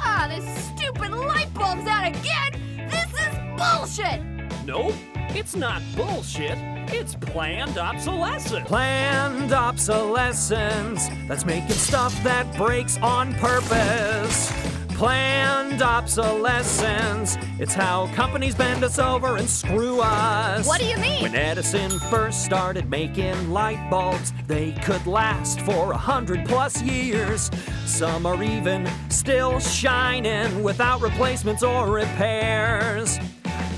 Ah, this stupid light bulb's out again! This is bullshit! Nope, it's not bullshit. It's planned obsolescence. Planned obsolescence. That's making stuff that breaks on purpose. Planned obsolescence. It's how companies bend us over and screw us. What do you mean? When Edison first started making light bulbs, they could last for 100+ years. Some are even still shining without replacements or repairs.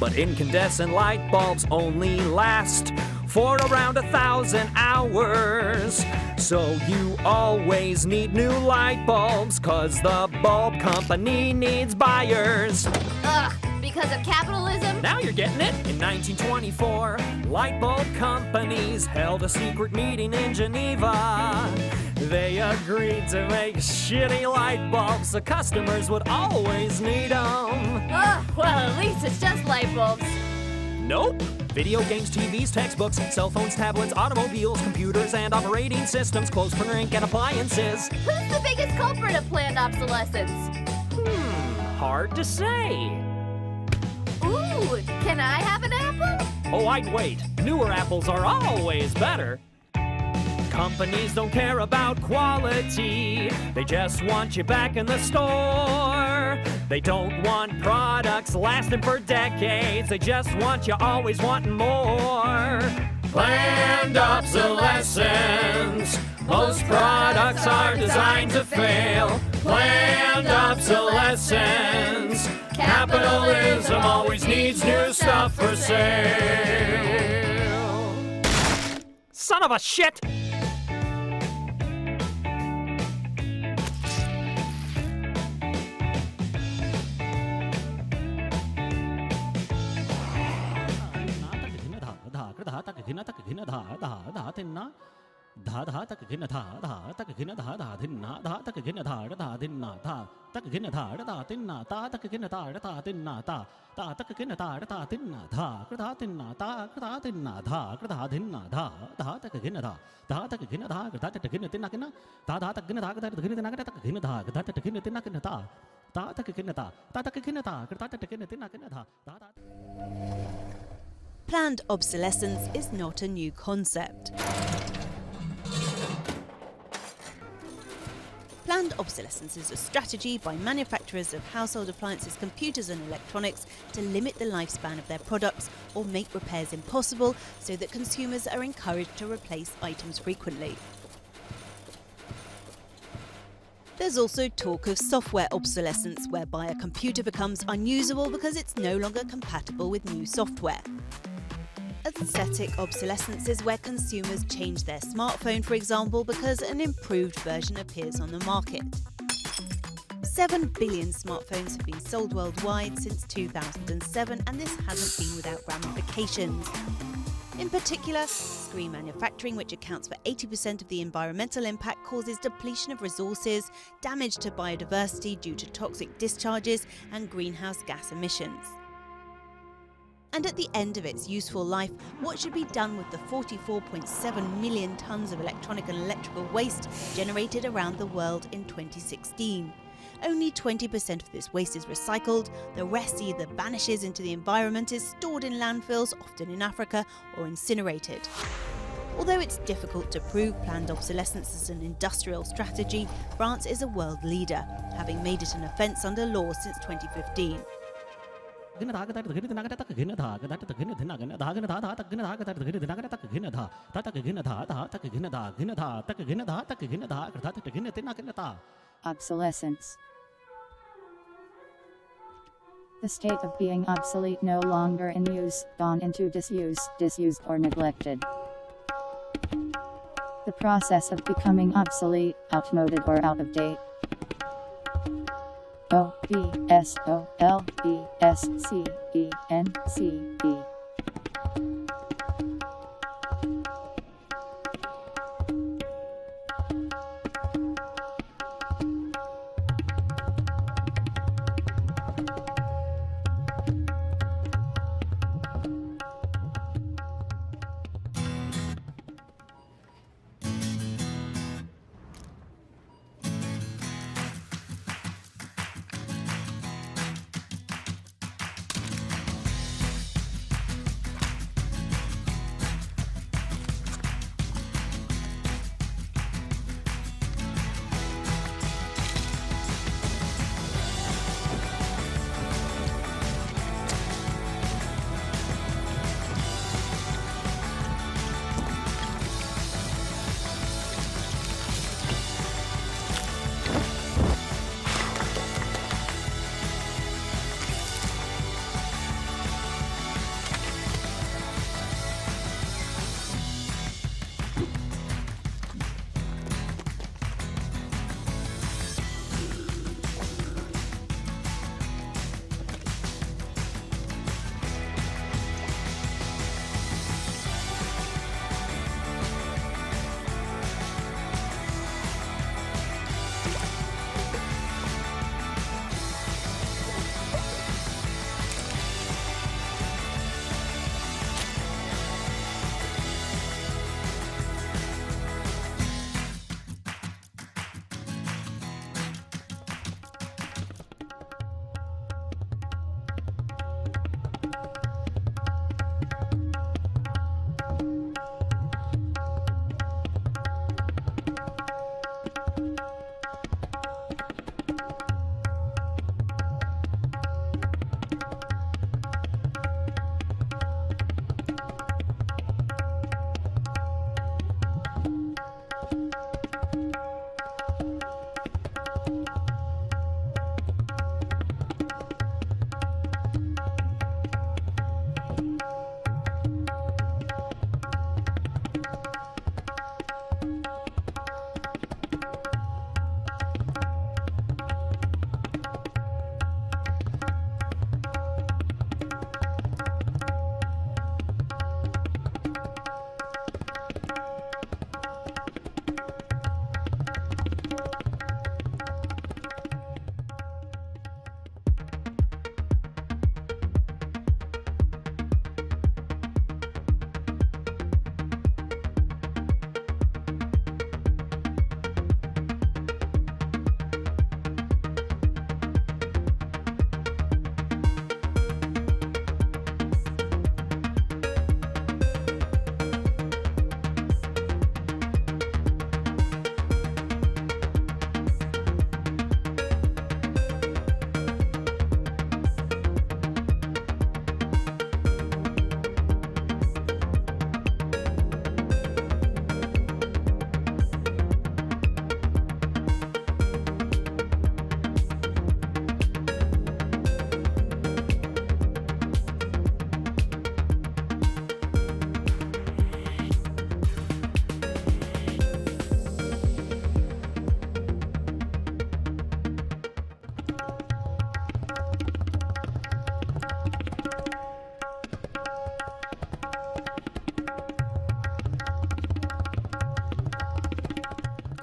But incandescent light bulbs only last for around 1,000 hours. So you always need new light bulbs, 'cause the bulb company needs buyers. Ugh, because of capitalism? Now you're getting it. In 1924, light bulb companies held a secret meeting in Geneva. They agreed to make shitty light bulbs so customers would always need them. Ugh, well, at least it's just light bulbs. Nope. Video games, TVs, textbooks, cell phones, tablets, automobiles, computers, and operating systems, clothes, drink, and appliances. Who's the biggest culprit of planned obsolescence? Hard to say. Ooh, can I have an apple? Oh, I'd wait. Newer apples are always better. Companies don't care about quality. They just want you back in the store. They don't want products lasting for decades. They just want you always wanting more. Planned obsolescence. Most products are designed to fail. Planned obsolescence. Capitalism always needs new stuff for sale. Son of a shit! Planned obsolescence is not a new concept. Planned obsolescence is a strategy by manufacturers of household appliances, computers and electronics to limit the lifespan of their products or make repairs impossible so that consumers are encouraged to replace items frequently. There's also talk of software obsolescence, whereby a computer becomes unusable because it's no longer compatible with new software. Aesthetic obsolescence is where consumers change their smartphone, for example, because an improved version appears on the market. 7 billion smartphones have been sold worldwide since 2007, and this hasn't been without ramifications. In particular, screen manufacturing, which accounts for 80% of the environmental impact, causes depletion of resources, damage to biodiversity due to toxic discharges and greenhouse gas emissions. And at the end of its useful life, what should be done with the 44.7 million tonnes of electronic and electrical waste generated around the world in 2016? Only 20% of this waste is recycled, the rest either vanishes into the environment, is stored in landfills, often in Africa, or incinerated. Although it's difficult to prove planned obsolescence as an industrial strategy, France is a world leader, having made it an offence under law since 2015. Obsolescence. The state of being obsolete, no longer in use, gone into disuse, disused or neglected. The process of becoming obsolete, outmoded or out of date.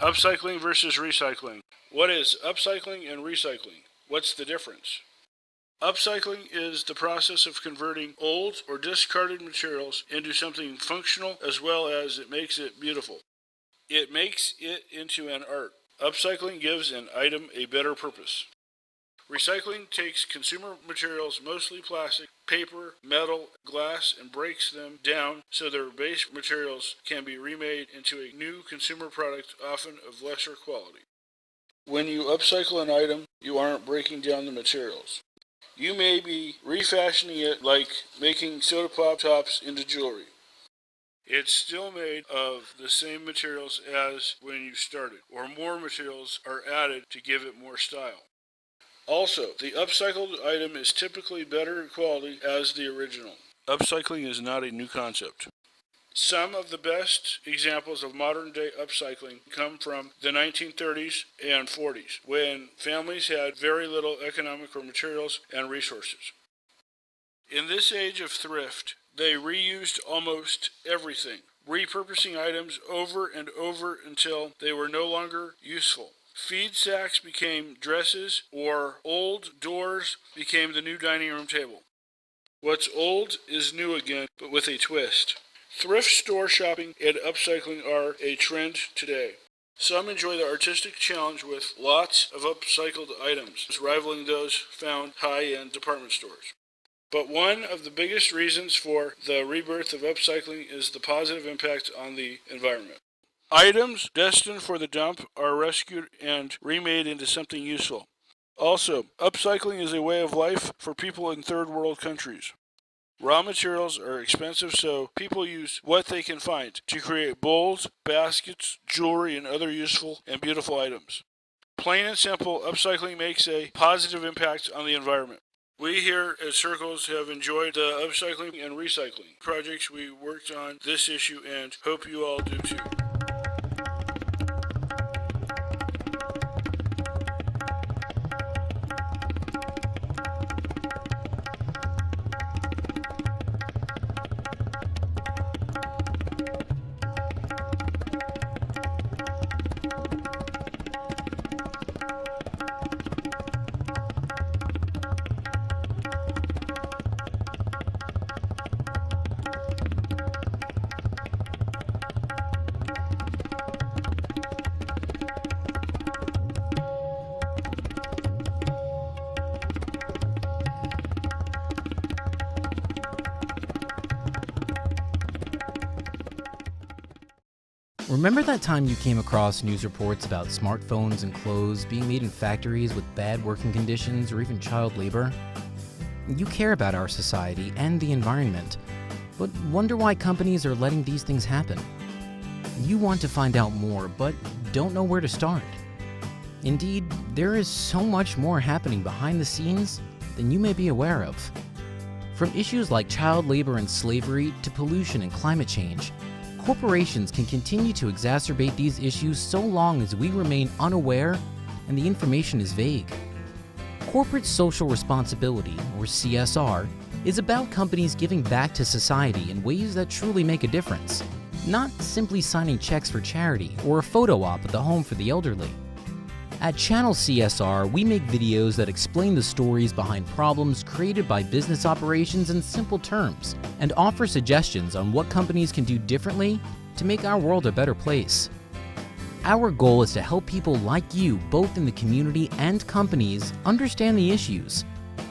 Upcycling versus recycling. What is upcycling and recycling? What's the difference? Upcycling is the process of converting old or discarded materials into something functional as well as it makes it beautiful. It makes it into an art. Upcycling gives an item a better purpose. Recycling takes consumer materials, mostly plastic, paper, metal, glass, and breaks them down so their base materials can be remade into a new consumer product, often of lesser quality. When you upcycle an item, you aren't breaking down the materials. You may be refashioning it like making soda pop tops into jewelry. It's still made of the same materials as when you started, or more materials are added to give it more style. Also, the upcycled item is typically better quality as the original. Upcycling is not a new concept. Some of the best examples of modern-day upcycling come from the 1930s and 40s, when families had very little economic or materials and resources. In this age of thrift, they reused almost everything, repurposing items over and over until they were no longer useful. Feed sacks became dresses, or old doors became the new dining room table. What's old is new again, but with a twist. Thrift store shopping and upcycling are a trend today. Some enjoy the artistic challenge with lots of upcycled items, rivaling those found high-end department stores. But one of the biggest reasons for the rebirth of upcycling is the positive impact on the environment. Items destined for the dump are rescued and remade into something useful. Also, upcycling is a way of life for people in third world countries. Raw materials are expensive, so people use what they can find to create bowls, baskets, jewelry, and other useful and beautiful items. Plain and simple, upcycling makes a positive impact on the environment. We here at Circles have enjoyed the upcycling and recycling projects we worked on this issue and hope you all do too. Remember that time you came across news reports about smartphones and clothes being made in factories with bad working conditions or even child labor? You care about our society and the environment, but wonder why companies are letting these things happen. You want to find out more, but don't know where to start. Indeed, there is so much more happening behind the scenes than you may be aware of. From issues like child labor and slavery to pollution and climate change, corporations can continue to exacerbate these issues so long as we remain unaware and the information is vague. Corporate social responsibility, or CSR, is about companies giving back to society in ways that truly make a difference, not simply signing checks for charity or a photo op at the home for the elderly. At Channel CSR, we make videos that explain the stories behind problems created by business operations in simple terms and offer suggestions on what companies can do differently to make our world a better place. Our goal is to help people like you, both in the community and companies, understand the issues.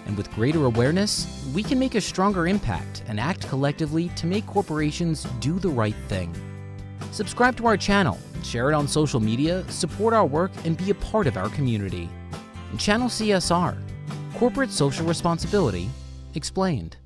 And with greater awareness, we can make a stronger impact and act collectively to make corporations do the right thing. Subscribe to our channel, share it on social media, support our work, and be a part of our community. Channel CSR, Corporate Social Responsibility, Explained.